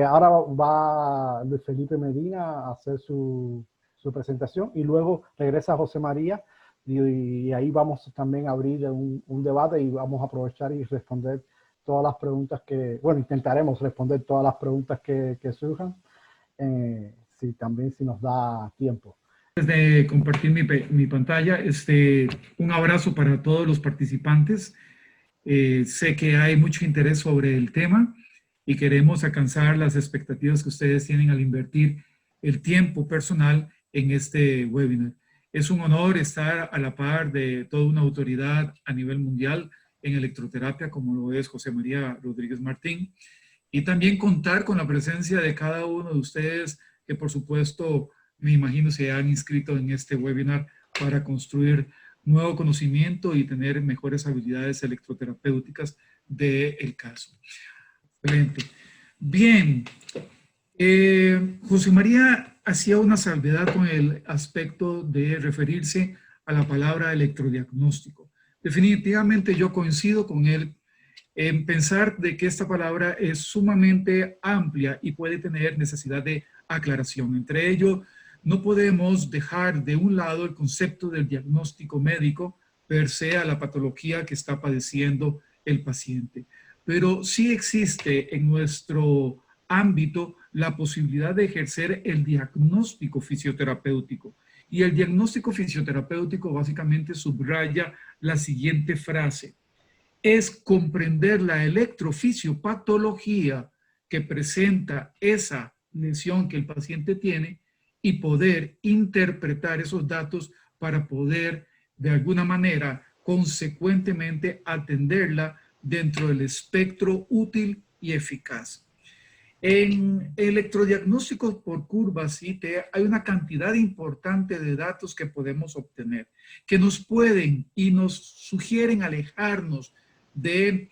ahora va Luis Felipe Medina a hacer su presentación y luego regresa José María y ahí vamos también a abrir un debate y vamos a aprovechar y responder todas las preguntas bueno, intentaremos responder todas las preguntas que surjan, si nos da tiempo. Antes de compartir mi pantalla, un abrazo para todos los participantes. Sé que hay mucho interés sobre el tema y queremos alcanzar las expectativas que ustedes tienen al invertir el tiempo personal en este webinar. Es un honor estar a la par de toda una autoridad a nivel mundial en electroterapia, como lo es José María Rodríguez Martín, y también contar con la presencia de cada uno de ustedes que, por supuesto, me imagino se han inscrito en este webinar para construir nuevo conocimiento y tener mejores habilidades electroterapéuticas del caso. Excelente. Bien, José María hacía una salvedad con el aspecto de referirse a la palabra electrodiagnóstico. Definitivamente yo coincido con él en pensar de que esta palabra es sumamente amplia y puede tener necesidad de aclaración. Entre ello, no podemos dejar de un lado el concepto del diagnóstico médico per se a la patología que está padeciendo el paciente. Pero sí existe en nuestro ámbito la posibilidad de ejercer el diagnóstico fisioterapéutico. Y el diagnóstico fisioterapéutico básicamente subraya la siguiente frase: es comprender la electrofisiopatología que presenta esa lesión que el paciente tiene y poder interpretar esos datos para poder, de alguna manera, consecuentemente atenderla dentro del espectro útil y eficaz. En electrodiagnósticos por curvas IT hay una cantidad importante de datos que podemos obtener, que nos pueden y nos sugieren alejarnos de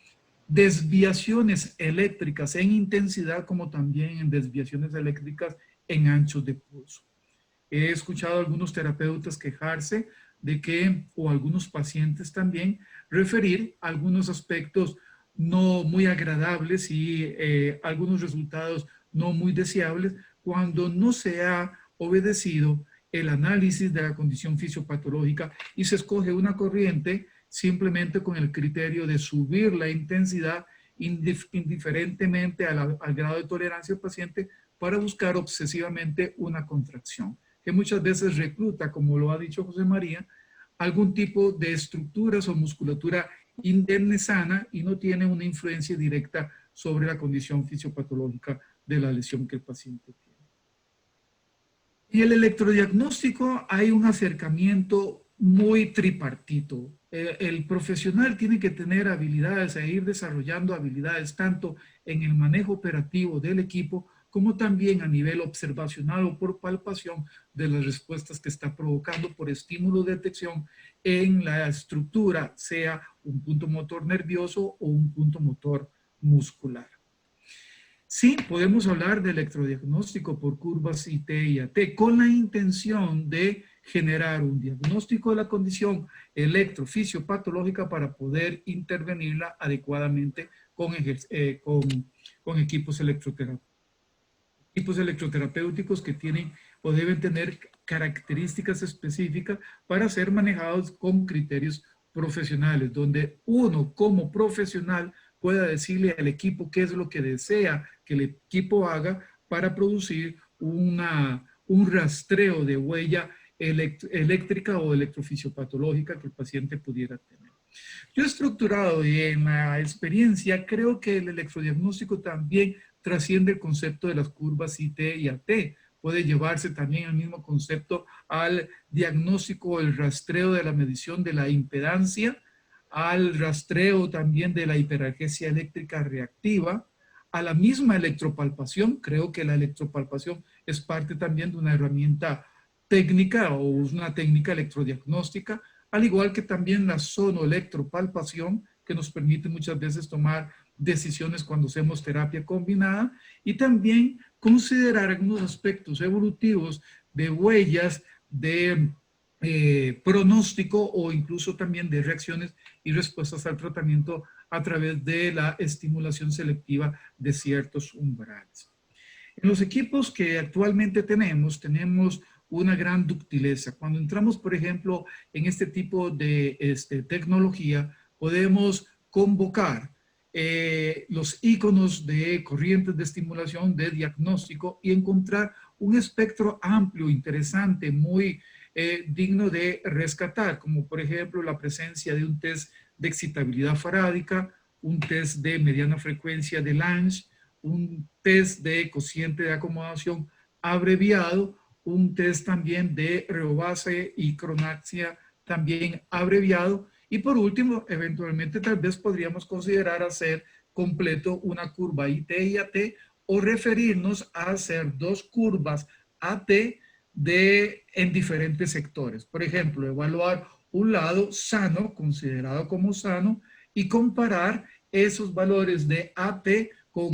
desviaciones eléctricas en intensidad como también en desviaciones eléctricas en anchos de pulso. He escuchado a algunos terapeutas quejarse de que, o algunos pacientes también, referir algunos aspectos no muy agradables y algunos resultados no muy deseables cuando no se ha obedecido el análisis de la condición fisiopatológica y se escoge una corriente simplemente con el criterio de subir la intensidad indiferentemente al grado de tolerancia del paciente para buscar obsesivamente una contracción, que muchas veces recluta, como lo ha dicho José María, algún tipo de estructuras o musculatura indemne sana y no tiene una influencia directa sobre la condición fisiopatológica de la lesión que el paciente tiene. En el electrodiagnóstico hay un acercamiento muy tripartito. El profesional tiene que tener habilidades e ir desarrollando habilidades tanto en el manejo operativo del equipo como también a nivel observacional o por palpación de las respuestas que está provocando por estímulo de detección en la estructura, sea un punto motor nervioso o un punto motor muscular. Sí, podemos hablar de electrodiagnóstico por curvas IT y AT con la intención de generar un diagnóstico de la condición electrofisiopatológica para poder intervenirla adecuadamente con equipos electroterapéuticos. Equipos electroterapéuticos que tienen o deben tener características específicas para ser manejados con criterios profesionales, donde uno como profesional pueda decirle al equipo qué es lo que desea que el equipo haga para producir un rastreo de huella eléctrica o electrofisiopatológica que el paciente pudiera tener. Yo he estructurado y en la experiencia creo que el electrodiagnóstico también trasciende el concepto de las curvas IT y AT. Puede llevarse también el mismo concepto al diagnóstico o el rastreo de la medición de la impedancia, al rastreo también de la hiperalgesia eléctrica reactiva, a la misma electropalpación. Creo que la electropalpación es parte también de una herramienta técnica o una técnica electrodiagnóstica, al igual que también la sonoelectropalpación, que nos permite muchas veces tomar decisiones cuando hacemos terapia combinada, y también considerar algunos aspectos evolutivos de huellas de pronóstico o incluso también de reacciones y respuestas al tratamiento a través de la estimulación selectiva de ciertos umbrales. En los equipos que actualmente tenemos una gran ductileza. Cuando entramos, por ejemplo, en este tipo de tecnología, podemos convocar los iconos de corrientes de estimulación, de diagnóstico y encontrar un espectro amplio, interesante, muy digno de rescatar, como por ejemplo la presencia de un test de excitabilidad farádica, un test de mediana frecuencia de Lange, un test de cociente de acomodación abreviado, un test también de Reobase y cronaxia también abreviado, y por último, eventualmente tal vez podríamos considerar hacer completo una curva IT y AT o referirnos a hacer dos curvas AT en diferentes sectores. Por ejemplo, evaluar un lado sano, considerado como sano, y comparar esos valores de AT con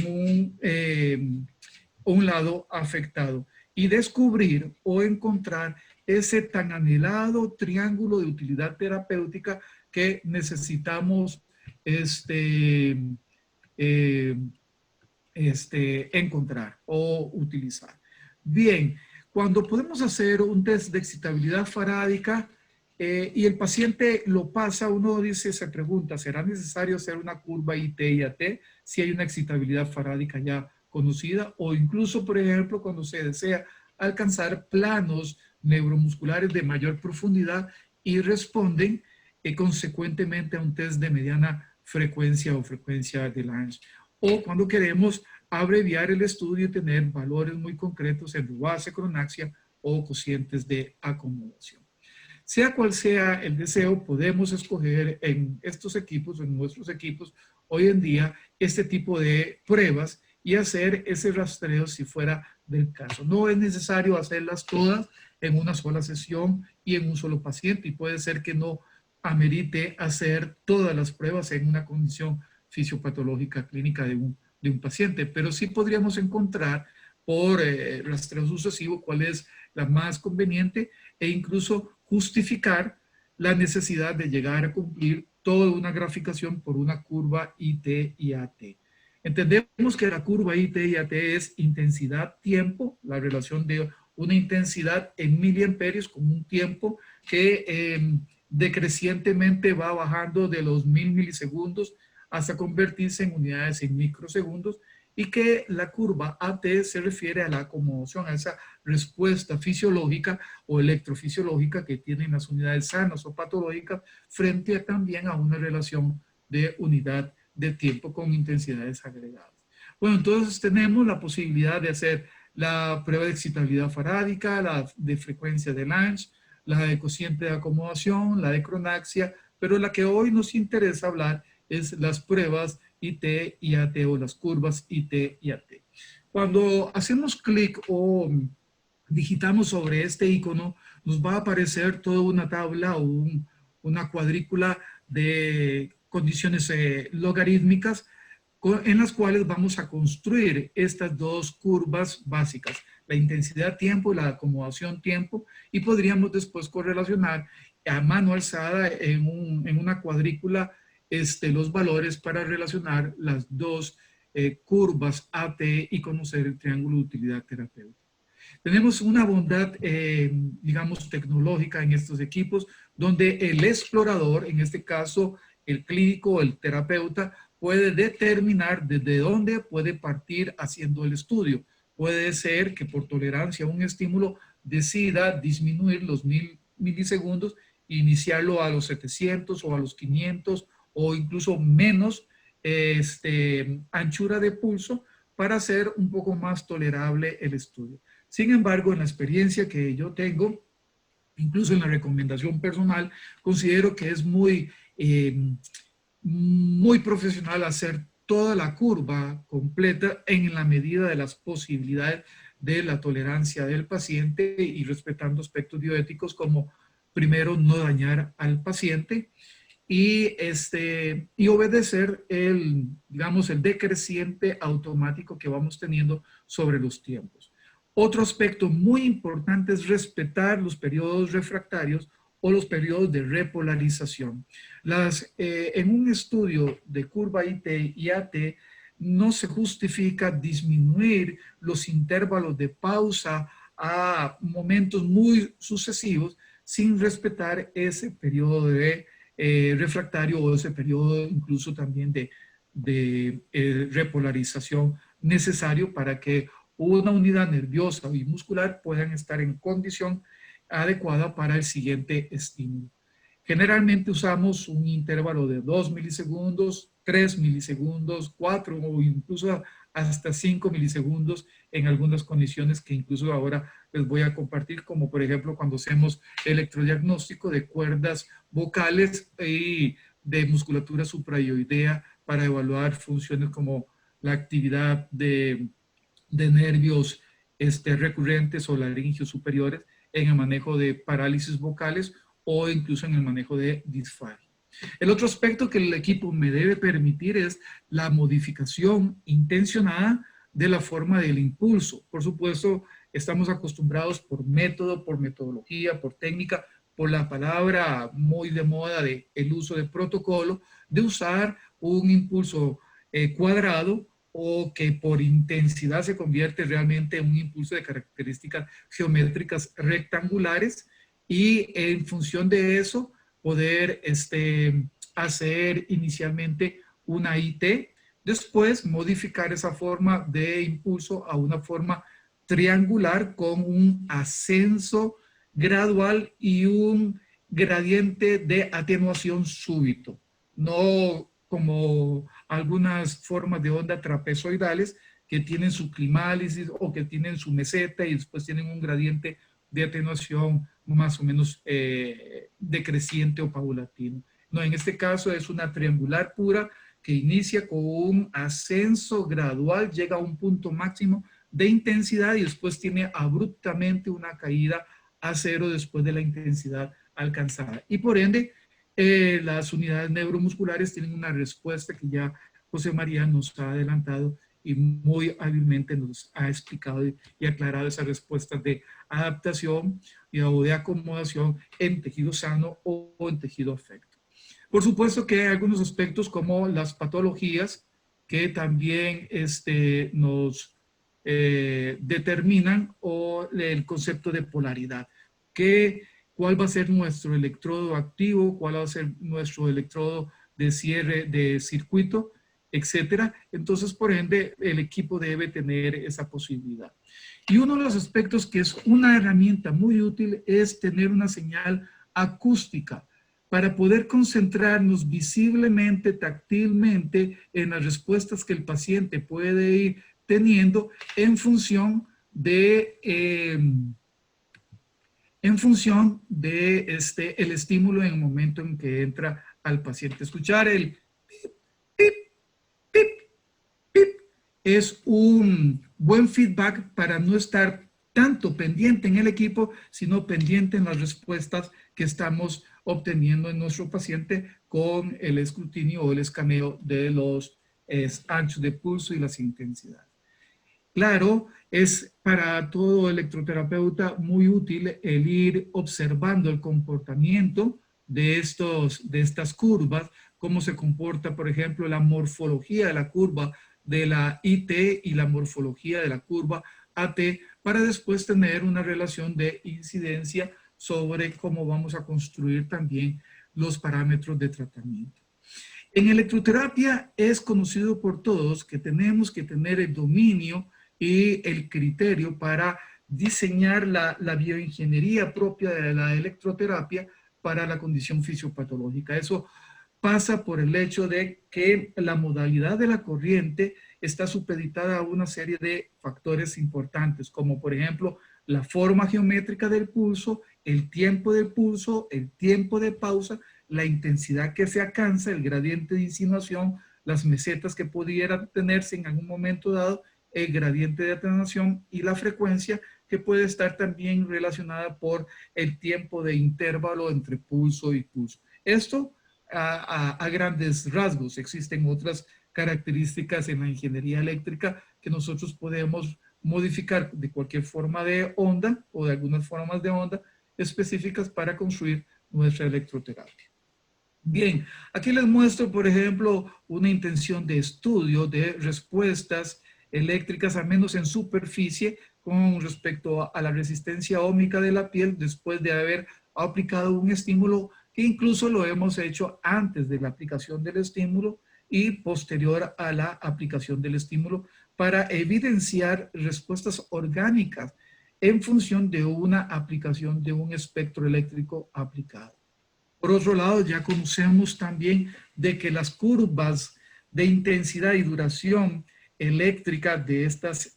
un lado afectado y descubrir o encontrar ese tan anhelado triángulo de utilidad terapéutica que necesitamos eh, encontrar o utilizar. Bien, cuando podemos hacer un test de excitabilidad farádica y el paciente lo pasa, uno dice, se pregunta, ¿será necesario hacer una curva IT y AT si hay una excitabilidad farádica ya conocida? O incluso, por ejemplo, cuando se desea alcanzar planos neuromusculares de mayor profundidad y responden consecuentemente a un test de mediana frecuencia o frecuencia de Lange. O cuando queremos abreviar el estudio y tener valores muy concretos en base, cronaxia o cocientes de acomodación. Sea cual sea el deseo, podemos escoger en estos equipos, en nuestros equipos, hoy en día, este tipo de pruebas y hacer ese rastreo si fuera del caso. No es necesario hacerlas todas en una sola sesión y en un solo paciente, y puede ser que no amerite hacer todas las pruebas en una condición fisiopatológica clínica de un paciente, pero sí podríamos encontrar por rastreo sucesivo cuál es la más conveniente e incluso justificar la necesidad de llegar a cumplir toda una graficación por una curva IT y AT. Entendemos que la curva IT y AT es intensidad-tiempo, la relación de una intensidad en miliamperios con un tiempo que decrecientemente va bajando de los 1000 milisegundos hasta convertirse en unidades en microsegundos, y que la curva AT se refiere a la acomodación, a esa respuesta fisiológica o electrofisiológica que tienen las unidades sanas o patológicas frente también a una relación de unidad de tiempo con intensidades agregadas. Bueno, entonces tenemos la posibilidad de hacer la prueba de excitabilidad farádica, la de frecuencia de Lange, la de cociente de acomodación, la de cronaxia, pero la que hoy nos interesa hablar es las pruebas IT y AT o las curvas IT y AT. Cuando hacemos clic o digitamos sobre este icono, nos va a aparecer toda una tabla o una cuadrícula de condiciones logarítmicas en las cuales vamos a construir estas dos curvas básicas, la intensidad tiempo y la acomodación tiempo, y podríamos después correlacionar a mano alzada en una cuadrícula los valores para relacionar las dos curvas AT y conocer el triángulo de utilidad terapéutica. Tenemos una bondad, digamos, tecnológica en estos equipos, donde el explorador, en este caso el clínico, el terapeuta, puede determinar desde dónde puede partir haciendo el estudio. Puede ser que por tolerancia a un estímulo decida disminuir los 1000 milisegundos e iniciarlo a los 700 o a los 500 o incluso menos anchura de pulso para hacer un poco más tolerable el estudio. Sin embargo, en la experiencia que yo tengo, incluso en la recomendación personal, considero que es muy profesional hacer toda la curva completa en la medida de las posibilidades de la tolerancia del paciente y respetando aspectos bioéticos como, primero, no dañar al paciente y obedecer digamos, el decreciente automático que vamos teniendo sobre los tiempos. Otro aspecto muy importante es respetar los periodos refractarios o los periodos de repolarización. En un estudio de curva IT y AT, no se justifica disminuir los intervalos de pausa a momentos muy sucesivos sin respetar ese periodo de refractario o ese periodo incluso también de repolarización necesario para que una unidad nerviosa y muscular puedan estar en condición adecuada para el siguiente estímulo. Generalmente usamos un intervalo de 2 milisegundos, 3 milisegundos, 4 o incluso hasta 5 milisegundos en algunas condiciones que incluso ahora les voy a compartir, como por ejemplo cuando hacemos electrodiagnóstico de cuerdas vocales y de musculatura suprayoidea para evaluar funciones como la actividad de nervios recurrentes o laringios superiores en el manejo de parálisis vocales o incluso en el manejo de disfagia. El otro aspecto que el equipo me debe permitir es la modificación intencionada de la forma del impulso. Por supuesto, estamos acostumbrados por método, por metodología, por técnica, por la palabra muy de moda de el uso de protocolo, de usar un impulso cuadrado o que por intensidad se convierte realmente en un impulso de características geométricas rectangulares y en función de eso poder hacer inicialmente una IT, después modificar esa forma de impulso a una forma triangular con un ascenso gradual y un gradiente de atenuación súbito, no como algunas formas de onda trapezoidales que tienen su climálisis o que tienen su meseta y después tienen un gradiente de atenuación más o menos decreciente o paulatino. No, en este caso es una triangular pura que inicia con un ascenso gradual, llega a un punto máximo de intensidad y después tiene abruptamente una caída a cero después de la intensidad alcanzada. Y por ende, las unidades neuromusculares tienen una respuesta que ya José María nos ha adelantado y muy hábilmente nos ha explicado y aclarado esas respuestas de adaptación o de acomodación en tejido sano o en tejido afecto. Por supuesto que hay algunos aspectos como las patologías que también nos determinan o el concepto de polaridad. ¿Cuál va a ser nuestro electrodo activo? ¿Cuál va a ser nuestro electrodo de cierre de circuito? Etcétera. Entonces, por ende, el equipo debe tener esa posibilidad. Y uno de los aspectos que es una herramienta muy útil es tener una señal acústica para poder concentrarnos visiblemente, táctilmente en las respuestas que el paciente puede ir teniendo en función de el estímulo en el momento en que entra al paciente. Escuchar el pip, pip, pip, pip, es un buen feedback para no estar tanto pendiente en el equipo, sino pendiente en las respuestas que estamos obteniendo en nuestro paciente con el escrutinio o el escaneo de los anchos de pulso y las intensidades. Claro, es para todo electroterapeuta muy útil el ir observando el comportamiento de estas curvas, cómo se comporta, por ejemplo, la morfología de la curva de la IT y la morfología de la curva AT, para después tener una relación de incidencia sobre cómo vamos a construir también los parámetros de tratamiento. En electroterapia es conocido por todos que tenemos que tener el dominio y el criterio para diseñar la bioingeniería propia de la electroterapia para la condición fisiopatológica. Eso pasa por el hecho de que la modalidad de la corriente está supeditada a una serie de factores importantes, como por ejemplo la forma geométrica del pulso, el tiempo del pulso, el tiempo de pausa, la intensidad que se alcanza, el gradiente de insinuación, las mesetas que pudieran tenerse en algún momento dado, el gradiente de atenuación y la frecuencia que puede estar también relacionada por el tiempo de intervalo entre pulso y pulso. Esto a grandes rasgos. Existen otras características en la ingeniería eléctrica que nosotros podemos modificar de cualquier forma de onda o de algunas formas de onda específicas para construir nuestra electroterapia. Bien, aquí les muestro, por ejemplo, una intención de estudio de respuestas eléctricas, al menos en superficie, con respecto a la resistencia óhmica de la piel después de haber aplicado un estímulo que incluso lo hemos hecho antes de la aplicación del estímulo y posterior a la aplicación del estímulo para evidenciar respuestas orgánicas en función de una aplicación de un espectro eléctrico aplicado. Por otro lado, ya conocemos también de que las curvas de intensidad y duración eléctrica de estas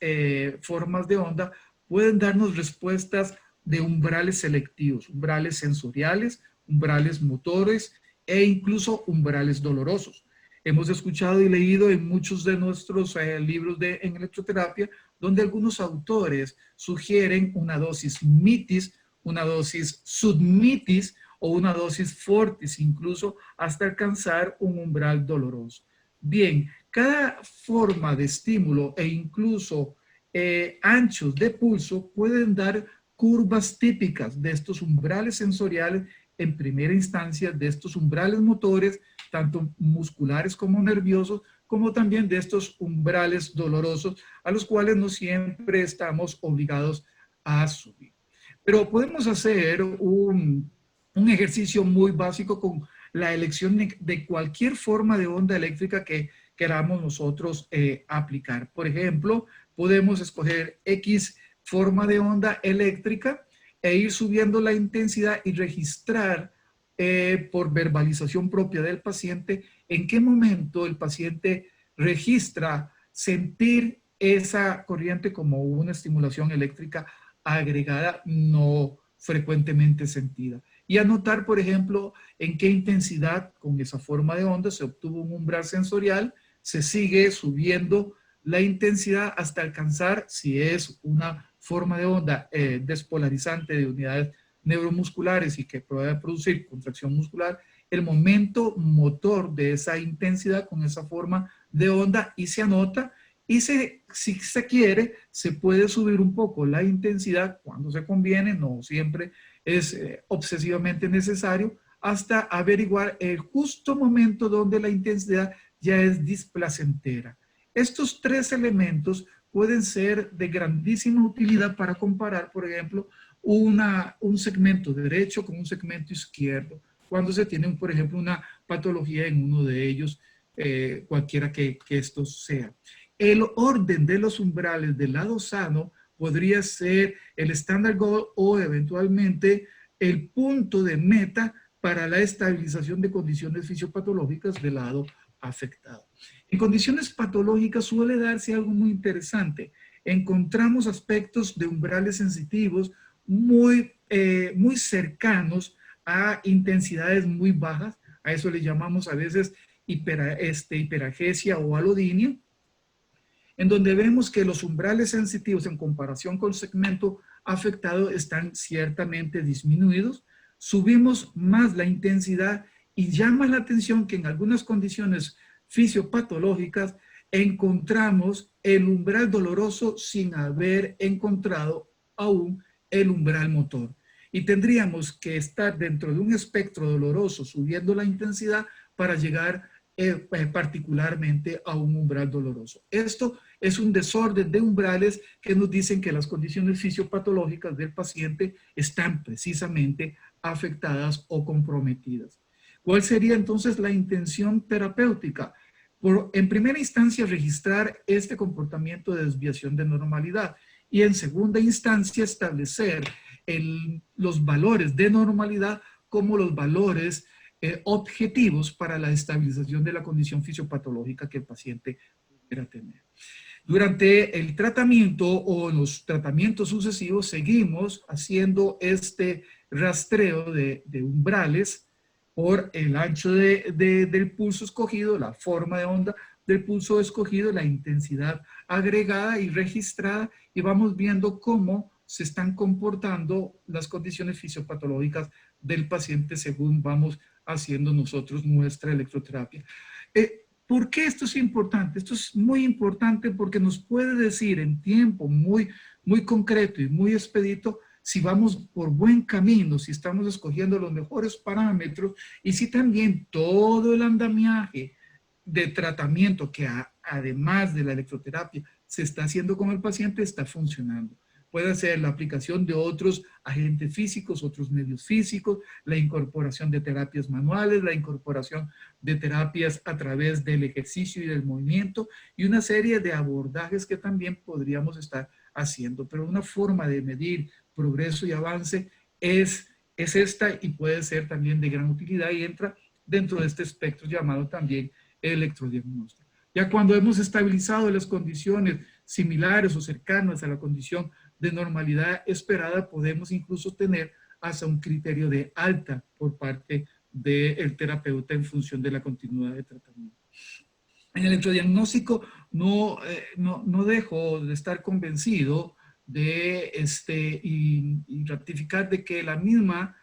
formas de onda pueden darnos respuestas de umbrales selectivos, umbrales sensoriales, umbrales motores e incluso umbrales dolorosos. Hemos escuchado y leído en muchos de nuestros libros en electroterapia, donde algunos autores sugieren una dosis mitis, una dosis submitis, o una dosis fortis, incluso hasta alcanzar un umbral doloroso. Bien, cada forma de estímulo e incluso anchos de pulso pueden dar curvas típicas de estos umbrales sensoriales en primera instancia, de estos umbrales motores, tanto musculares como nerviosos, como también de estos umbrales dolorosos, a los cuales no siempre estamos obligados a subir. Pero podemos hacer un ejercicio muy básico con la elección de cualquier forma de onda eléctrica que queramos nosotros aplicar. Por ejemplo, podemos escoger X forma de onda eléctrica e ir subiendo la intensidad y registrar por verbalización propia del paciente en qué momento el paciente registra sentir esa corriente como una estimulación eléctrica agregada no frecuentemente sentida. Y anotar, por ejemplo, en qué intensidad con esa forma de onda se obtuvo un umbral sensorial, se sigue subiendo la intensidad hasta alcanzar, si es una forma de onda despolarizante de unidades neuromusculares y que puede producir contracción muscular, el momento motor de esa intensidad con esa forma de onda y se anota. Y si se quiere, se puede subir un poco la intensidad cuando se conviene, no siempre es obsesivamente necesario, hasta averiguar el justo momento donde la intensidad ya es displacentera. Estos tres elementos pueden ser de grandísima utilidad para comparar, por ejemplo, un segmento derecho con un segmento izquierdo, cuando se tiene, por ejemplo, una patología en uno de ellos, cualquiera que esto sea. El orden de los umbrales del lado sano podría ser el standard goal o eventualmente el punto de meta para la estabilización de condiciones fisiopatológicas del lado afectado. En condiciones patológicas suele darse algo muy interesante. Encontramos aspectos de umbrales sensitivos muy cercanos a intensidades muy bajas. A eso le llamamos a veces hiperagesia o alodinia, en donde vemos que los umbrales sensitivos en comparación con el segmento afectado están ciertamente disminuidos. Subimos más la intensidad y llama la atención que en algunas condiciones fisiopatológicas encontramos el umbral doloroso sin haber encontrado aún el umbral motor. Y tendríamos que estar dentro de un espectro doloroso subiendo la intensidad para llegar particularmente a un umbral doloroso. Esto es un desorden de umbrales que nos dicen que las condiciones fisiopatológicas del paciente están precisamente afectadas o comprometidas. ¿Cuál sería entonces la intención terapéutica? En primera instancia, registrar este comportamiento de desviación de normalidad y en segunda instancia, establecer los valores de normalidad como los valores objetivos para la estabilización de la condición fisiopatológica que el paciente pudiera tener. Durante el tratamiento o los tratamientos sucesivos seguimos haciendo este rastreo de umbrales por el ancho del pulso escogido, la forma de onda del pulso escogido, la intensidad agregada y registrada, y vamos viendo cómo se están comportando las condiciones fisiopatológicas del paciente según vamos haciendo nosotros nuestra electroterapia. ¿Por qué esto es importante? Esto es muy importante porque nos puede decir en tiempo muy concreto y muy expedito si vamos por buen camino, si estamos escogiendo los mejores parámetros y si también todo el andamiaje de tratamiento que además de la electroterapia se está haciendo con el paciente está funcionando. Puede ser la aplicación de otros agentes físicos, otros medios físicos, la incorporación de terapias manuales, la incorporación de terapias a través del ejercicio y del movimiento y una serie de abordajes que también podríamos estar haciendo. Pero una forma de medir progreso y avance es esta y puede ser también de gran utilidad y entra dentro de este espectro llamado también electrodiagnóstico. Ya cuando hemos estabilizado las condiciones similares o cercanas a la condición de normalidad esperada, podemos incluso tener hasta un criterio de alta por parte del terapeuta en función de la continuidad de tratamiento. En el electrodiagnóstico no dejo de estar convencido de y ratificar de que la misma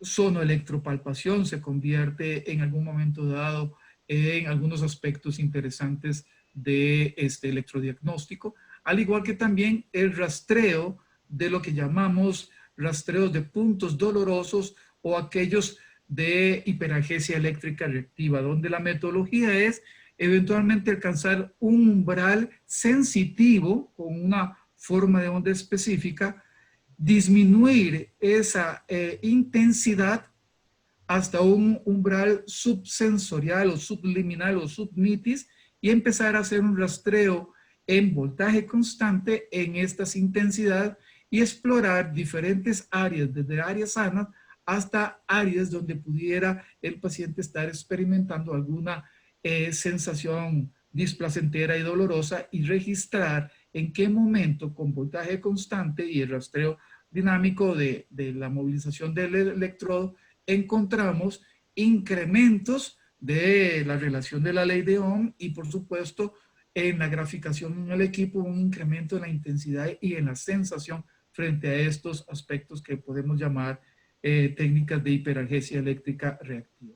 sonoelectropalpación se convierte en algún momento dado en algunos aspectos interesantes de este electrodiagnóstico, al igual que también el rastreo de lo que llamamos rastreos de puntos dolorosos o aquellos de hiperalgesia eléctrica reactiva, donde la metodología es eventualmente alcanzar un umbral sensitivo con una forma de onda específica, disminuir esa intensidad hasta un umbral subsensorial o subliminal o subnitis y empezar a hacer un rastreo en voltaje constante en estas intensidades y explorar diferentes áreas, desde áreas sanas hasta áreas donde pudiera el paciente estar experimentando alguna sensación displacentera y dolorosa y registrar en qué momento con voltaje constante y el rastreo dinámico de la movilización del electrodo encontramos incrementos de la relación de la ley de Ohm y por supuesto en la graficación en el equipo un incremento en la intensidad y en la sensación frente a estos aspectos que podemos llamar técnicas de hiperalgesia eléctrica reactiva.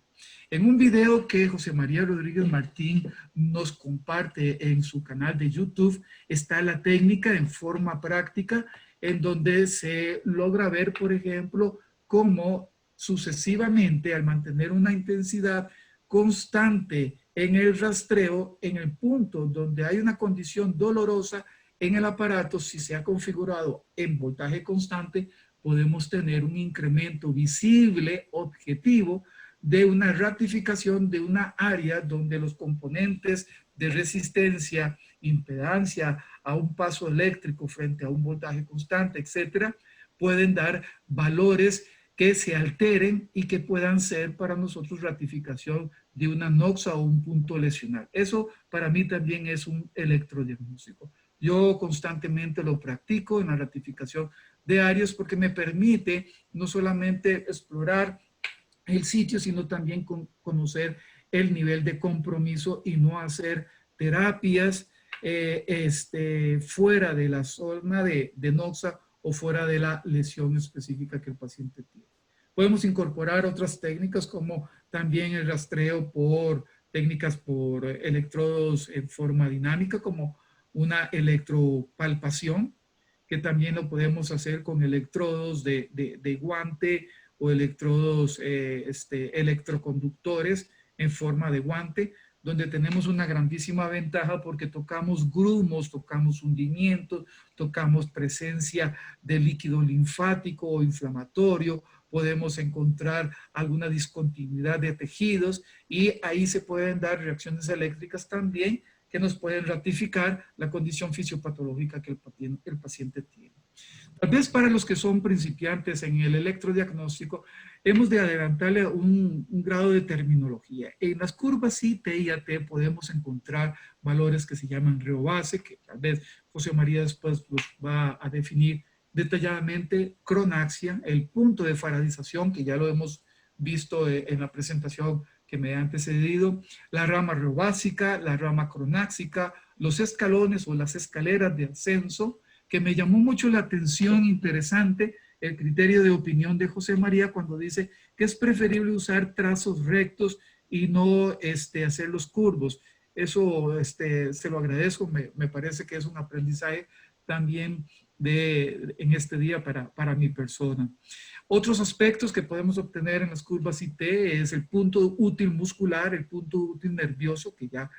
En un video que José María Rodríguez Martín nos comparte en su canal de YouTube está la técnica en forma práctica en donde se logra ver, por ejemplo, cómo sucesivamente al mantener una intensidad constante en el rastreo, en el punto donde hay una condición dolorosa en el aparato, si se ha configurado en voltaje constante, podemos tener un incremento visible, objetivo, de una ratificación de una área donde los componentes de resistencia, impedancia a un paso eléctrico frente a un voltaje constante, etcétera, pueden dar valores que se alteren y que puedan ser para nosotros ratificación de una noxa o un punto lesional. Eso para mí también es un electrodiagnóstico. Yo constantemente lo practico en la ratificación de áreas porque me permite no solamente explorar el sitio, sino también conocer el nivel de compromiso y no hacer terapias fuera de la zona de noxa o fuera de la lesión específica que el paciente tiene. Podemos incorporar otras técnicas como también el rastreo por técnicas por electrodos en forma dinámica, como una electropalpación, que también lo podemos hacer con electrodos de guante o electrodos electroconductores en forma de guante, donde tenemos una grandísima ventaja porque tocamos grumos, tocamos hundimientos, tocamos presencia de líquido linfático o inflamatorio, podemos encontrar alguna discontinuidad de tejidos y ahí se pueden dar reacciones eléctricas también que nos pueden ratificar la condición fisiopatológica que el paciente tiene. Tal vez para los que son principiantes en el electrodiagnóstico, hemos de adelantarle un grado de terminología. En las curvas I, T y AT podemos encontrar valores que se llaman reobase, que tal vez José María después los va a definir detalladamente, cronaxia, el punto de faradización, que ya lo hemos visto en la presentación que me ha antecedido, la rama reobásica, la rama cronáxica, los escalones o las escaleras de ascenso, que me llamó mucho la atención, interesante, el criterio de opinión de José María cuando dice que es preferible usar trazos rectos y no hacerlos curvos. Eso se lo agradezco, me parece que es un aprendizaje también en este día para mi persona. Otros aspectos que podemos obtener en las curvas IT es el punto útil muscular, el punto útil nervioso, que ya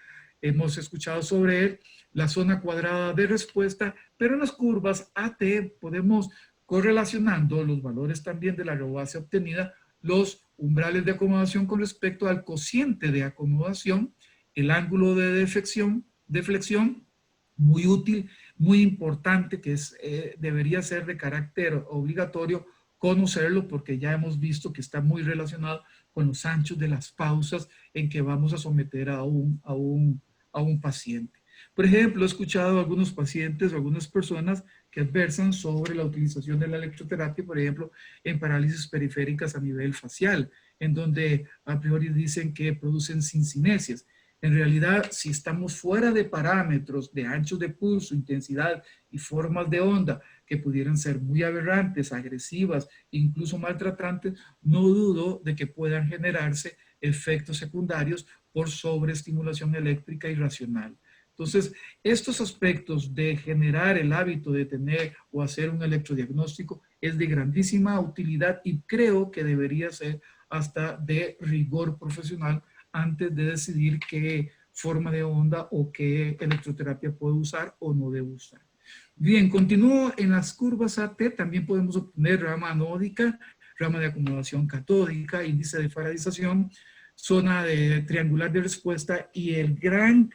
hemos escuchado sobre él, la zona cuadrada de respuesta, pero en las curvas AT podemos correlacionando los valores también de la ROACE obtenida, los umbrales de acomodación con respecto al cociente de acomodación, el ángulo de deflexión, muy útil, muy importante, que debería ser de carácter obligatorio conocerlo porque ya hemos visto que está muy relacionado con los anchos de las pausas en que vamos a someter a un paciente. Por ejemplo, he escuchado a algunos pacientes o algunas personas que adversan sobre la utilización de la electroterapia, por ejemplo, en parálisis periféricas a nivel facial, en donde a priori dicen que producen sincinesias. En realidad, si estamos fuera de parámetros de anchos de pulso, intensidad y formas de onda que pudieran ser muy aberrantes, agresivas, incluso maltratantes, no dudo de que puedan generarse efectos secundarios por sobreestimulación eléctrica irracional. Entonces, estos aspectos de generar el hábito de tener o hacer un electrodiagnóstico es de grandísima utilidad y creo que debería ser hasta de rigor profesional antes de decidir qué forma de onda o qué electroterapia puedo usar o no debo usar. Bien, continúo en las curvas AT, también podemos obtener rama anódica, rama de acomodación catódica, índice de faradización, zona de triangular de respuesta y el gran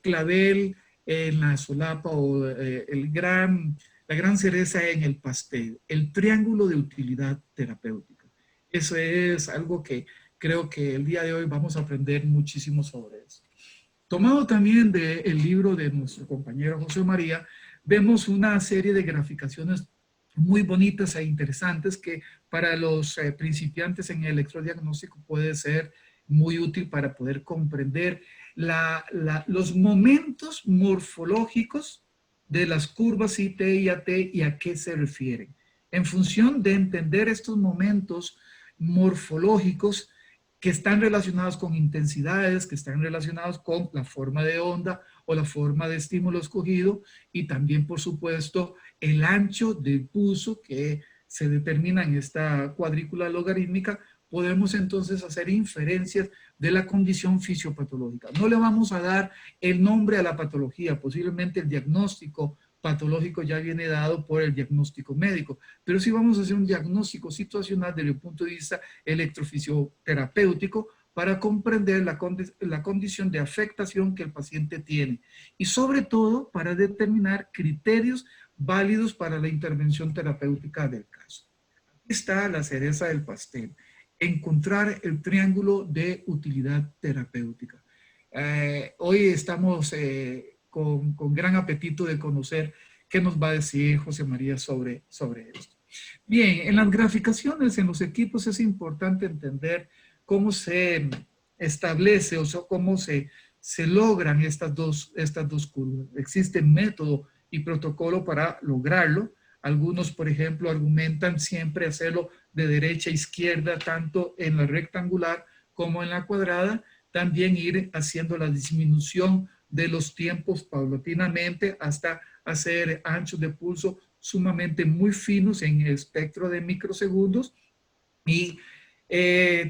clavel en la solapa o la gran cereza en el pastel, el triángulo de utilidad terapéutica. Eso es algo que creo que el día de hoy vamos a aprender muchísimo sobre eso. Tomado también del libro de nuestro compañero José María, vemos una serie de graficaciones muy bonitas e interesantes que para los principiantes en el electrodiagnóstico puede ser muy útil para poder comprender los momentos morfológicos de las curvas IT y AT y a qué se refieren. En función de entender estos momentos morfológicos que están relacionados con intensidades, que están relacionados con la forma de onda o la forma de estímulo escogido y también, por supuesto, el ancho del pulso que se determina en esta cuadrícula logarítmica, podemos entonces hacer inferencias de la condición fisiopatológica. No le vamos a dar el nombre a la patología, posiblemente el diagnóstico patológico ya viene dado por el diagnóstico médico, pero sí vamos a hacer un diagnóstico situacional desde el punto de vista electrofisioterapéutico para comprender la condición de afectación que el paciente tiene y sobre todo para determinar criterios válidos para la intervención terapéutica del caso. Aquí está la cereza del pastel, encontrar el triángulo de utilidad terapéutica. Hoy estamos con gran apetito de conocer qué nos va a decir José María sobre esto. Bien, en las graficaciones, en los equipos es importante entender cómo se establece o cómo se logran estas dos curvas. Existe método y protocolo para lograrlo. Algunos, por ejemplo, argumentan siempre hacerlo de derecha a izquierda, tanto en la rectangular como en la cuadrada. También ir haciendo la disminución de los tiempos paulatinamente hasta hacer anchos de pulso sumamente muy finos en el espectro de microsegundos y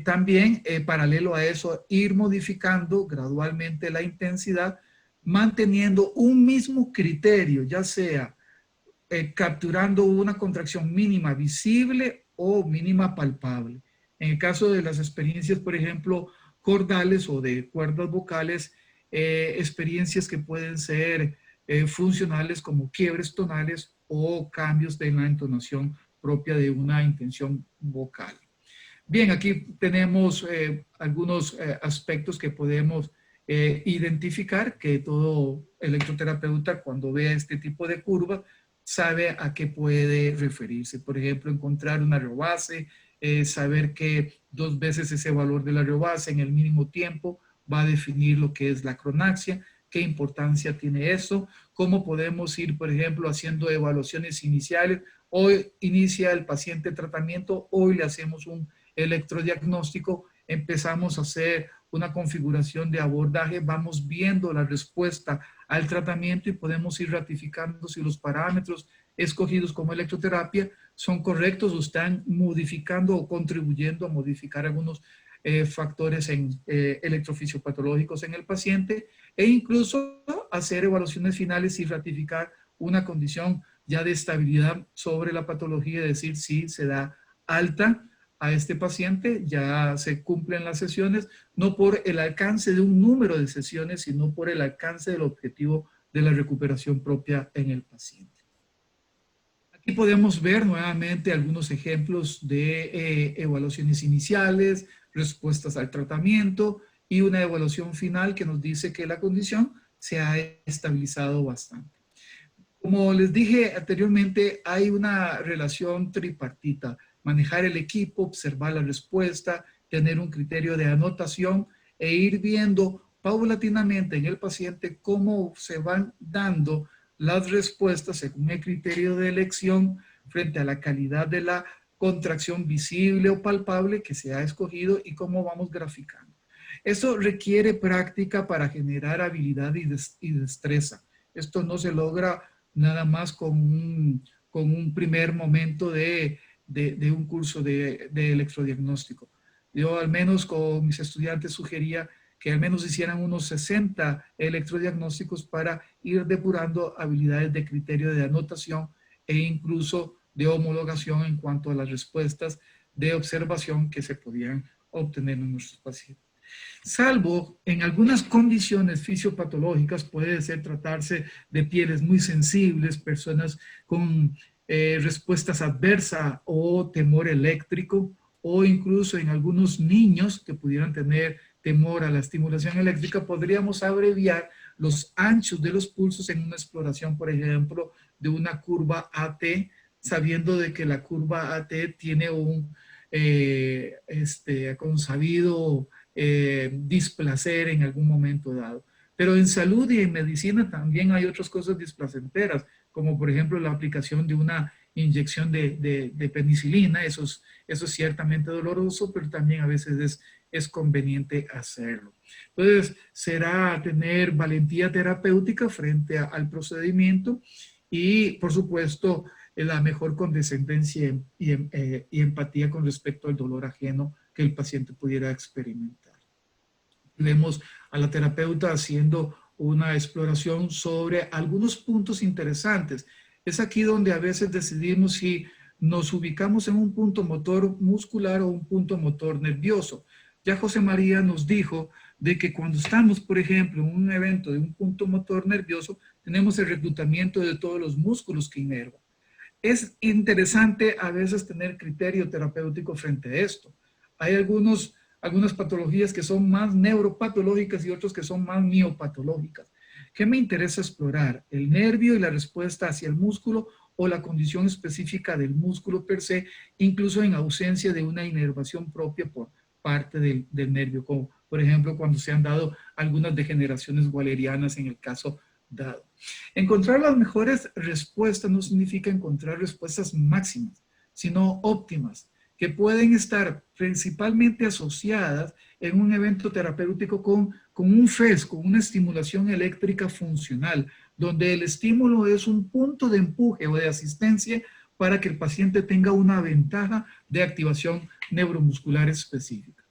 también paralelo a eso ir modificando gradualmente la intensidad manteniendo un mismo criterio, ya sea capturando una contracción mínima visible o mínima palpable. En el caso de las experiencias, por ejemplo, cordales o de cuerdas vocales, experiencias que pueden ser funcionales como quiebres tonales o cambios de la entonación propia de una intención vocal. Bien, aquí tenemos algunos aspectos que podemos identificar que todo electroterapeuta cuando vea este tipo de curva sabe a qué puede referirse. Por ejemplo, encontrar una ROACE, saber que 2 veces ese valor de la ROACE en el mínimo tiempo va a definir lo que es la cronaxia, qué importancia tiene eso, cómo podemos ir, por ejemplo, haciendo evaluaciones iniciales. Hoy inicia el paciente tratamiento, hoy le hacemos un electrodiagnóstico, empezamos a hacer una configuración de abordaje, vamos viendo la respuesta al tratamiento y podemos ir ratificando si los parámetros escogidos como electroterapia son correctos o están modificando o contribuyendo a modificar algunos factores electrofisiopatológicos en el paciente, e incluso hacer evaluaciones finales y ratificar una condición ya de estabilidad sobre la patología, es decir, si se da alta a este paciente, ya se cumplen las sesiones, no por el alcance de un número de sesiones, sino por el alcance del objetivo de la recuperación propia en el paciente. Aquí podemos ver nuevamente algunos ejemplos de evaluaciones iniciales, respuestas al tratamiento y una evaluación final que nos dice que la condición se ha estabilizado bastante. Como les dije anteriormente, hay una relación tripartita: manejar el equipo, observar la respuesta, tener un criterio de anotación e ir viendo paulatinamente en el paciente cómo se van dando las respuestas según el criterio de elección frente a la calidad de la contracción visible o palpable que se ha escogido y cómo vamos graficando. Eso requiere práctica para generar habilidad y destreza. Esto no se logra nada más con un primer momento de un curso de electrodiagnóstico. Yo al menos con mis estudiantes sugería que al menos hicieran unos 60 electrodiagnósticos para ir depurando habilidades de criterio de anotación e incluso de homologación en cuanto a las respuestas de observación que se podían obtener en nuestros pacientes. Salvo en algunas condiciones fisiopatológicas, puede ser tratarse de pieles muy sensibles, personas con respuestas adversas o temor eléctrico, o incluso en algunos niños que pudieran tener temor a la estimulación eléctrica, podríamos abreviar los anchos de los pulsos en una exploración, por ejemplo, de una curva AT, sabiendo de que la curva AT tiene un consabido displacer en algún momento dado. Pero en salud y en medicina también hay otras cosas displacenteras, como por ejemplo la aplicación de una inyección de penicilina. Eso es ciertamente doloroso, pero también a veces es conveniente hacerlo. Entonces, será tener valentía terapéutica frente al procedimiento y, por supuesto, la mejor condescendencia y empatía con respecto al dolor ajeno que el paciente pudiera experimentar. Vemos a la terapeuta haciendo una exploración sobre algunos puntos interesantes. Es aquí donde a veces decidimos si nos ubicamos en un punto motor muscular o un punto motor nervioso. Ya José María nos dijo de que cuando estamos, por ejemplo, en un evento de un punto motor nervioso, tenemos el reclutamiento de todos los músculos que inervan. Es interesante a veces tener criterio terapéutico frente a esto. Hay algunas patologías que son más neuropatológicas y otras que son más miopatológicas. ¿Qué me interesa explorar? ¿El nervio y la respuesta hacia el músculo o la condición específica del músculo per se, incluso en ausencia de una inervación propia por parte del nervio, como por ejemplo cuando se han dado algunas degeneraciones walerianas en el caso dado? Encontrar las mejores respuestas no significa encontrar respuestas máximas, sino óptimas, que pueden estar principalmente asociadas en un evento terapéutico con un FES, con una estimulación eléctrica funcional, donde el estímulo es un punto de empuje o de asistencia para que el paciente tenga una ventaja de activación neuromuscular específica.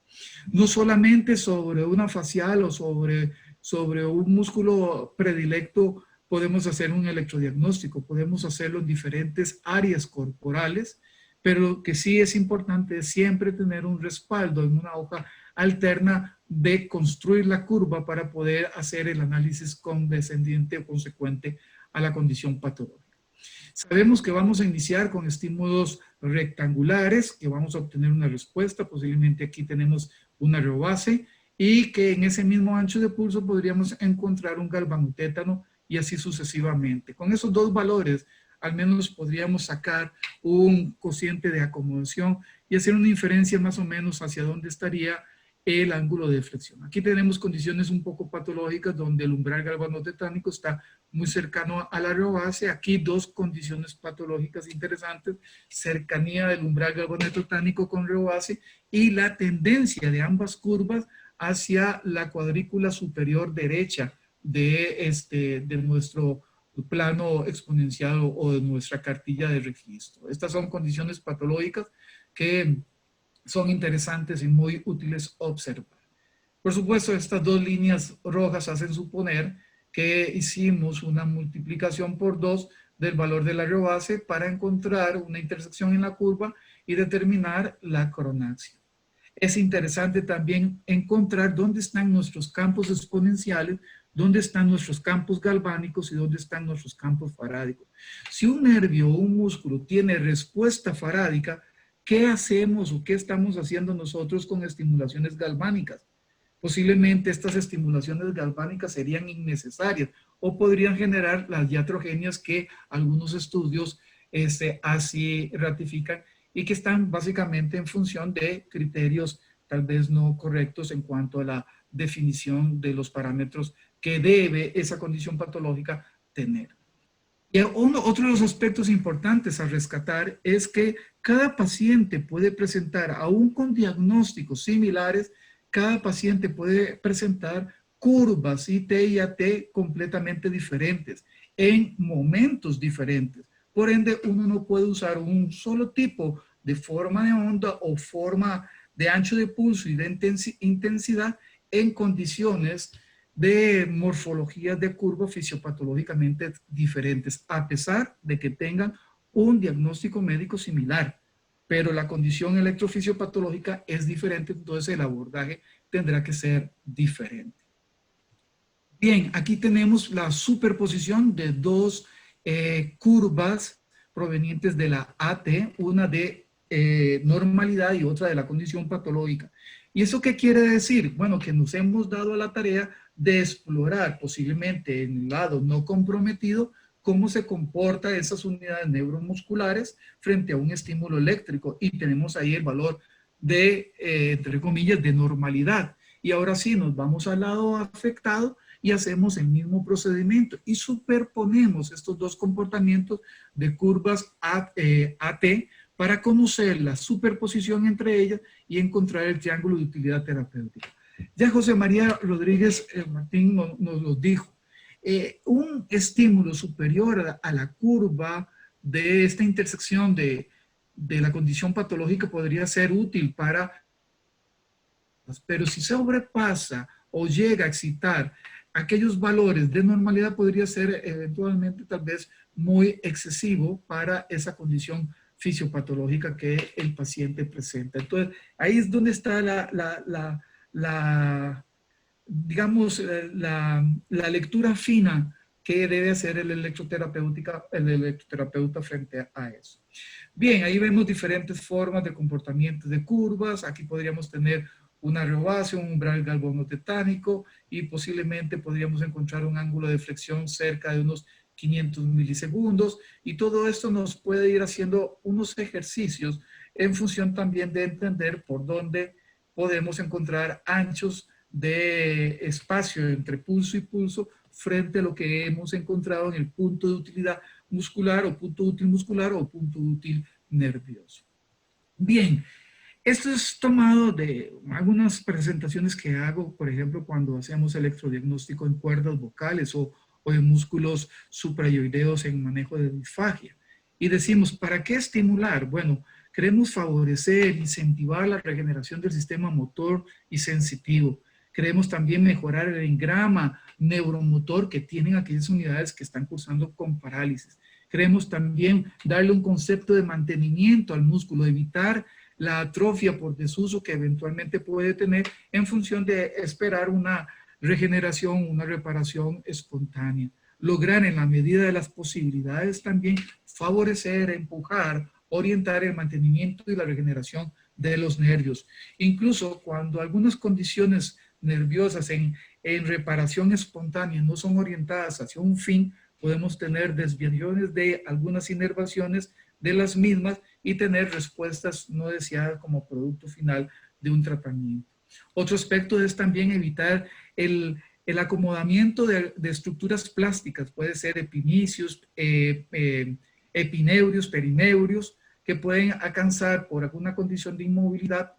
No solamente sobre una facial o sobre un músculo predilecto podemos hacer un electrodiagnóstico, podemos hacerlo en diferentes áreas corporales, pero lo que sí es importante es siempre tener un respaldo en una hoja alterna de construir la curva para poder hacer el análisis condescendiente o consecuente a la condición patológica. Sabemos que vamos a iniciar con estímulos rectangulares, que vamos a obtener una respuesta, posiblemente aquí tenemos una aerobase, y que en ese mismo ancho de pulso podríamos encontrar un galvanotétano y así sucesivamente. Con esos dos valores, al menos podríamos sacar un cociente de acomodación y hacer una inferencia más o menos hacia dónde estaría el ángulo de flexión. Aquí tenemos condiciones un poco patológicas donde el umbral galvanotetánico está muy cercano a la aerobase. Aquí dos condiciones patológicas interesantes: cercanía del umbral galvanotetánico con aerobase y la tendencia de ambas curvas hacia la cuadrícula superior derecha de nuestro plano exponencial o de nuestra cartilla de registro. Estas son condiciones patológicas que son interesantes y muy útiles observar. Por supuesto, estas dos líneas rojas hacen suponer que hicimos una multiplicación por 2 del valor de la base para encontrar una intersección en la curva y determinar la cronaxia. Es interesante también encontrar dónde están nuestros campos exponenciales, dónde están nuestros campos galvánicos y dónde están nuestros campos farádicos. Si un nervio o un músculo tiene respuesta farádica, ¿qué hacemos o qué estamos haciendo nosotros con estimulaciones galvánicas? Posiblemente estas estimulaciones galvánicas serían innecesarias o podrían generar las iatrogenias que algunos estudios así ratifican y que están básicamente en función de criterios tal vez no correctos en cuanto a la definición de los parámetros que debe esa condición patológica tener. Y otro de los aspectos importantes a rescatar es que cada paciente puede presentar, aún con diagnósticos similares, cada paciente puede presentar curvas IT y AT completamente diferentes, en momentos diferentes. Por ende, uno no puede usar un solo tipo de forma de onda o forma de ancho de pulso y de intensidad en condiciones de morfologías de curva fisiopatológicamente diferentes, a pesar de que tengan un diagnóstico médico similar. Pero la condición electrofisiopatológica es diferente, entonces el abordaje tendrá que ser diferente. Bien, aquí tenemos la superposición de dos curvas provenientes de la AT, una de normalidad y otra de la condición patológica. ¿Y eso qué quiere decir? Bueno, que nos hemos dado a la tarea de explorar posiblemente en el lado no comprometido cómo se comportan esas unidades neuromusculares frente a un estímulo eléctrico y tenemos ahí el valor de, entre comillas, de normalidad. Y ahora sí, nos vamos al lado afectado y hacemos el mismo procedimiento y superponemos estos dos comportamientos de curvas AT para conocer la superposición entre ellas y encontrar el triángulo de utilidad terapéutica. Ya José María Rodríguez Martín nos lo dijo. Un estímulo superior a la curva de esta intersección de la condición patológica podría ser útil para, pero si sobrepasa o llega a excitar aquellos valores de normalidad, podría ser eventualmente tal vez muy excesivo para esa condición fisiopatológica que el paciente presenta. Entonces, ahí es donde está digamos, la lectura fina que debe hacer el electroterapeuta frente a eso. Bien, ahí vemos diferentes formas de comportamiento de curvas. Aquí podríamos tener una rebase, un umbral galvanotetánico y posiblemente podríamos encontrar un ángulo de flexión cerca de unos 500 milisegundos y todo esto nos puede ir haciendo unos ejercicios en función también de entender por dónde podemos encontrar anchos de espacio entre pulso y pulso frente a lo que hemos encontrado en el punto de utilidad muscular o punto útil muscular o punto útil nervioso. Bien, esto es tomado de algunas presentaciones que hago, por ejemplo, cuando hacemos electrodiagnóstico en cuerdas vocales o en músculos suprayoideos en manejo de disfagia. Y decimos, ¿para qué estimular? Bueno, queremos favorecer, incentivar la regeneración del sistema motor y sensitivo. Queremos también mejorar el engrama neuromotor que tienen aquellas unidades que están cursando con parálisis. Queremos también darle un concepto de mantenimiento al músculo, evitar la atrofia por desuso que eventualmente puede tener en función de esperar una regeneración, una reparación espontánea. Lograr en la medida de las posibilidades también favorecer, empujar, orientar el mantenimiento y la regeneración de los nervios. Incluso cuando algunas condiciones nerviosas en reparación espontánea no son orientadas hacia un fin, podemos tener desviaciones de algunas inervaciones de las mismas y tener respuestas no deseadas como producto final de un tratamiento. Otro aspecto es también evitar el acomodamiento de estructuras plásticas, puede ser epinicios, epineurios, perineurios, que pueden alcanzar por alguna condición de inmovilidad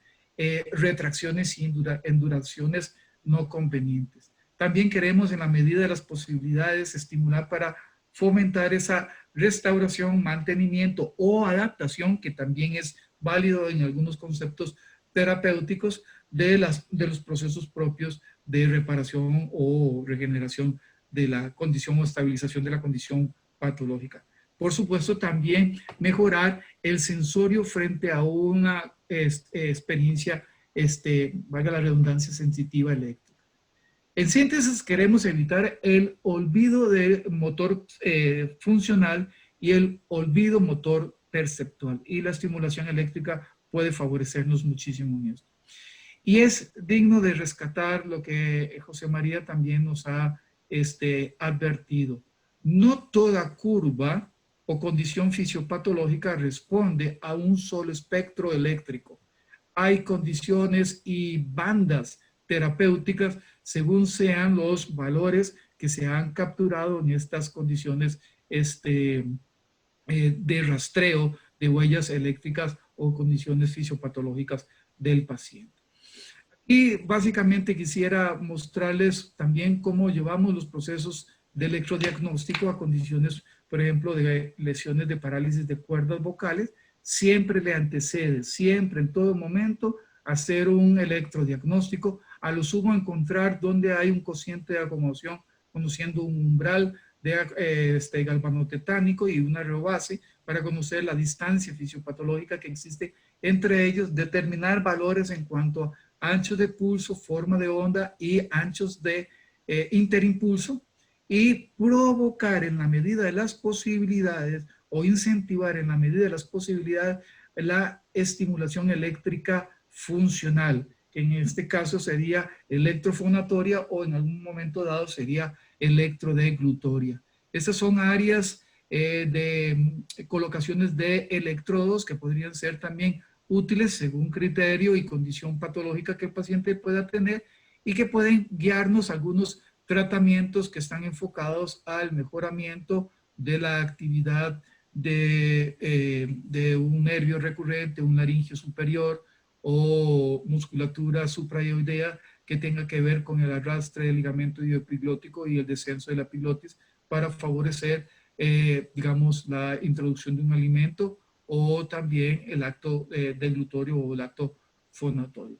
retracciones y enduraciones no convenientes. también queremos, en la medida de las posibilidades, estimular para fomentar esa restauración, mantenimiento o adaptación, que también es válido en algunos conceptos terapéuticos, de los procesos propios de reparación o regeneración de la condición o estabilización de la condición patológica. Por supuesto, también mejorar el sensorio frente a una experiencia, valga la redundancia, sensitiva eléctrica. En síntesis, queremos evitar el olvido del motor funcional y el olvido motor perceptual. Y la estimulación eléctrica puede favorecernos muchísimo en esto. Y es digno de rescatar lo que José María también nos ha advertido. No toda curva o condición fisiopatológica responde a un solo espectro eléctrico. Hay condiciones y bandas terapéuticas según sean los valores que se han capturado en estas condiciones de rastreo de huellas eléctricas o condiciones fisiopatológicas del paciente. Y básicamente quisiera mostrarles también cómo llevamos los procesos de electrodiagnóstico a condiciones, por ejemplo, de lesiones de parálisis de cuerdas vocales. Siempre le antecede, siempre, en todo momento, hacer un electrodiagnóstico. A lo sumo encontrar dónde hay un cociente de acomodación, conociendo un umbral de galvanotetánico y una reobase, para conocer la distancia fisiopatológica que existe entre ellos, determinar valores en cuanto a anchos de pulso, forma de onda y anchos de interimpulso, y provocar en la medida de las posibilidades o incentivar en la medida de las posibilidades la estimulación eléctrica funcional, que en este caso sería electrofonatoria o en algún momento dado sería electrodeglutoria. Estas son áreas de colocaciones de electrodos que podrían ser también útiles según criterio y condición patológica que el paciente pueda tener, y que pueden guiarnos a algunos tratamientos que están enfocados al mejoramiento de la actividad de un nervio recurrente, un laringio superior o musculatura suprayoidea que tenga que ver con el arrastre del ligamento ioepiglótico y el descenso de la epiglotis, para favorecer, digamos, la introducción de un alimento, o también el acto deglutorio o el acto fonatorio.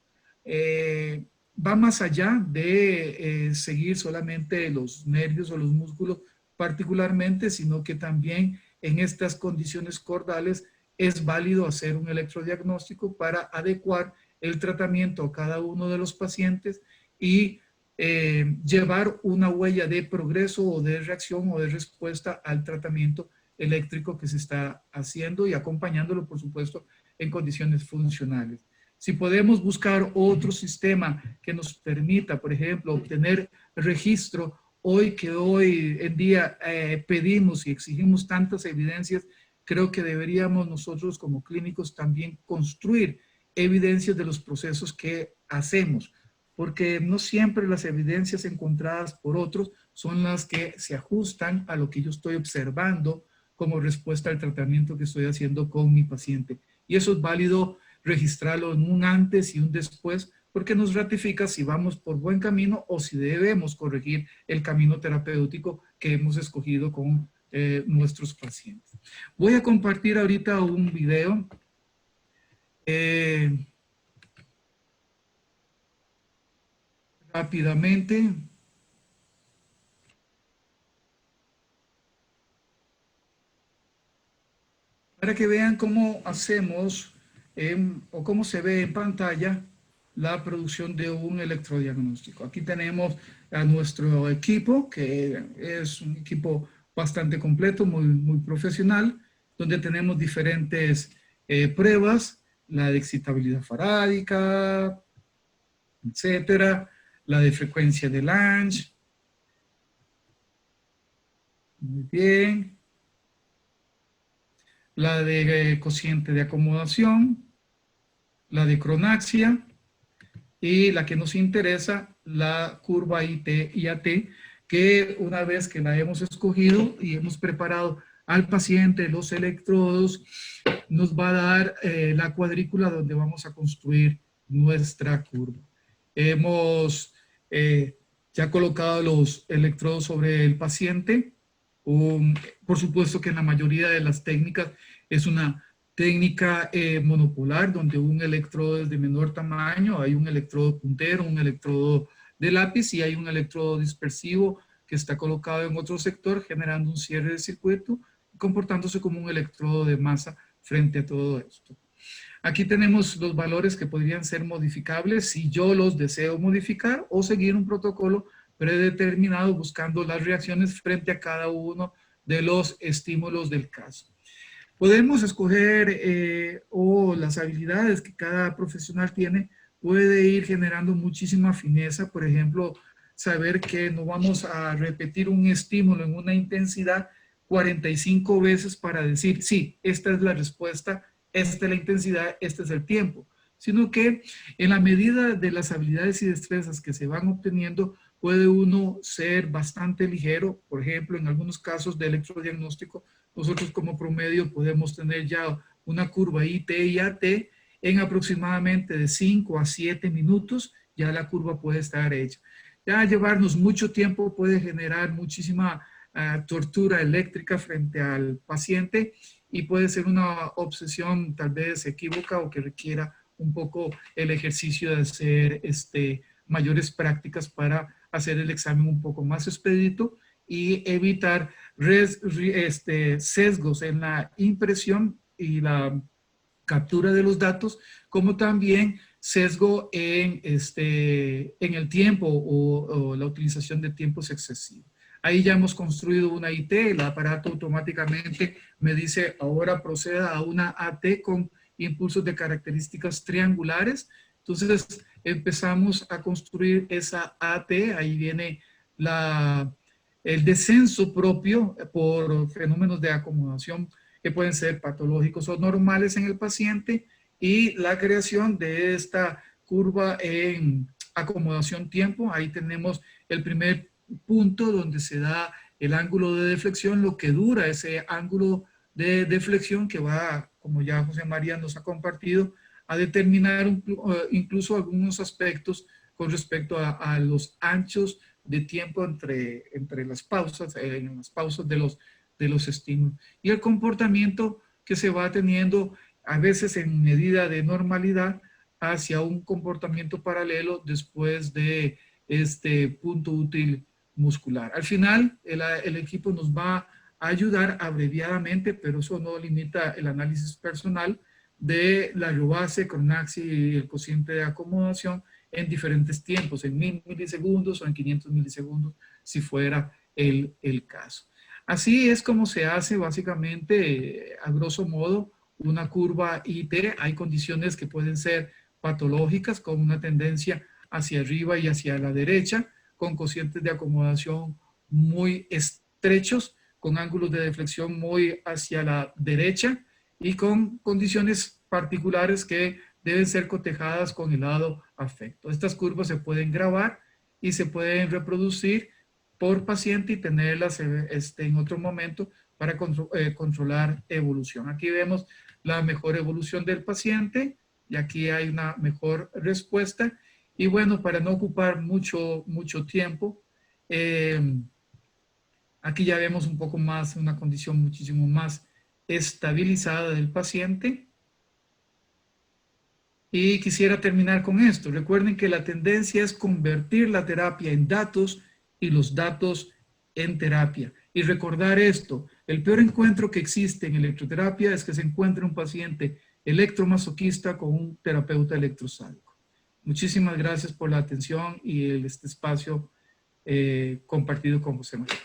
Va más allá de seguir solamente los nervios o los músculos particularmente, sino que también en estas condiciones cordales es válido hacer un electrodiagnóstico para adecuar el tratamiento a cada uno de los pacientes y llevar una huella de progreso o de reacción o de respuesta al tratamiento eléctrico que se está haciendo, y acompañándolo, por supuesto, en condiciones funcionales. Si podemos buscar otro sistema que nos permita, por ejemplo, obtener registro, hoy en día pedimos y exigimos tantas evidencias, creo que deberíamos nosotros como clínicos también construir evidencias de los procesos que hacemos, porque no siempre las evidencias encontradas por otros son las que se ajustan a lo que yo estoy observando como respuesta al tratamiento que estoy haciendo con mi paciente. Y eso es válido registrarlo en un antes y un después, porque nos ratifica si vamos por buen camino o si debemos corregir el camino terapéutico que hemos escogido con nuestros pacientes. Voy a compartir ahorita un video. Rápidamente. Para que vean cómo hacemos o cómo se ve en pantalla la producción de un electrodiagnóstico. Aquí tenemos a nuestro equipo, que es un equipo bastante completo, muy profesional, donde tenemos diferentes pruebas, la de excitabilidad farádica, etcétera, la de frecuencia de Lange. Muy bien. La de cociente de acomodación, la de cronaxia, y la que nos interesa, la curva IT y AT, que una vez que la hemos escogido y hemos preparado al paciente los electrodos, nos va a dar la cuadrícula donde vamos a construir nuestra curva. Ya ya colocado los electrodos sobre el paciente. Por supuesto que en la mayoría de las técnicas es una técnica monopolar, donde un electrodo es de menor tamaño, hay un electrodo puntero, un electrodo de lápiz y hay un electrodo dispersivo que está colocado en otro sector, generando un cierre de circuito, comportándose como un electrodo de masa frente a todo esto. Aquí tenemos los valores que podrían ser modificables si yo los deseo modificar o seguir un protocolo predeterminado buscando las reacciones frente a cada uno de los estímulos del caso. Podemos escoger o las habilidades que cada profesional tiene puede ir generando muchísima fineza. Por ejemplo, saber que no vamos a repetir un estímulo en una intensidad 45 veces para decir, sí, esta es la respuesta, esta es la intensidad, este es el tiempo, sino que en la medida de las habilidades y destrezas que se van obteniendo, puede uno ser bastante ligero. Por ejemplo, en algunos casos de electrodiagnóstico, nosotros como promedio podemos tener ya una curva IT y AT en aproximadamente de 5 a 7 minutos, ya la curva puede estar hecha. Ya llevarnos mucho tiempo puede generar muchísima tortura eléctrica frente al paciente y puede ser una obsesión tal vez equívoca o que requiera un poco el ejercicio de hacer mayores prácticas para hacer el examen un poco más expedito y evitar sesgos en la impresión y la captura de los datos, como también sesgo en el tiempo o la utilización de tiempos excesivos. Ahí ya hemos construido una IT, el aparato automáticamente me dice ahora proceda a una AT con impulsos de características triangulares. Entonces empezamos a construir esa AT, ahí viene el descenso propio por fenómenos de acomodación que pueden ser patológicos o normales en el paciente y la creación de esta curva en acomodación tiempo. Ahí tenemos el primer punto donde se da el ángulo de deflexión, lo que dura ese ángulo de deflexión que va, como ya José María nos ha compartido, a determinar incluso algunos aspectos con respecto a los anchos de tiempo entre las pausas, en las pausas de los estímulos. Y el comportamiento que se va teniendo a veces en medida de normalidad hacia un comportamiento paralelo después de este punto útil muscular. Al final, el equipo nos va a ayudar abreviadamente, pero eso no limita el análisis personal de la Iobase, Cronaxi y el cociente de acomodación en diferentes tiempos, en 1000 milisegundos o en 500 milisegundos, si fuera el caso. Así es como se hace básicamente, a grosso modo, una curva IT. Hay condiciones que pueden ser patológicas con una tendencia hacia arriba y hacia la derecha, con cocientes de acomodación muy estrechos, con ángulos de deflexión muy hacia la derecha y con condiciones particulares que deben ser cotejadas con el lado afecto. Estas curvas se pueden grabar y se pueden reproducir por paciente y tenerlas en otro momento para controlar evolución. Aquí vemos la mejor evolución del paciente y aquí hay una mejor respuesta. Y bueno, para no ocupar mucho tiempo, aquí ya vemos un poco más, una condición muchísimo más estabilizada del paciente. Y quisiera terminar con esto. Recuerden que la tendencia es convertir la terapia en datos y los datos en terapia. Y recordar esto, el peor encuentro que existe en electroterapia es que se encuentre un paciente electromasoquista con un terapeuta electrosádico. Muchísimas gracias por la atención y este espacio compartido con José María.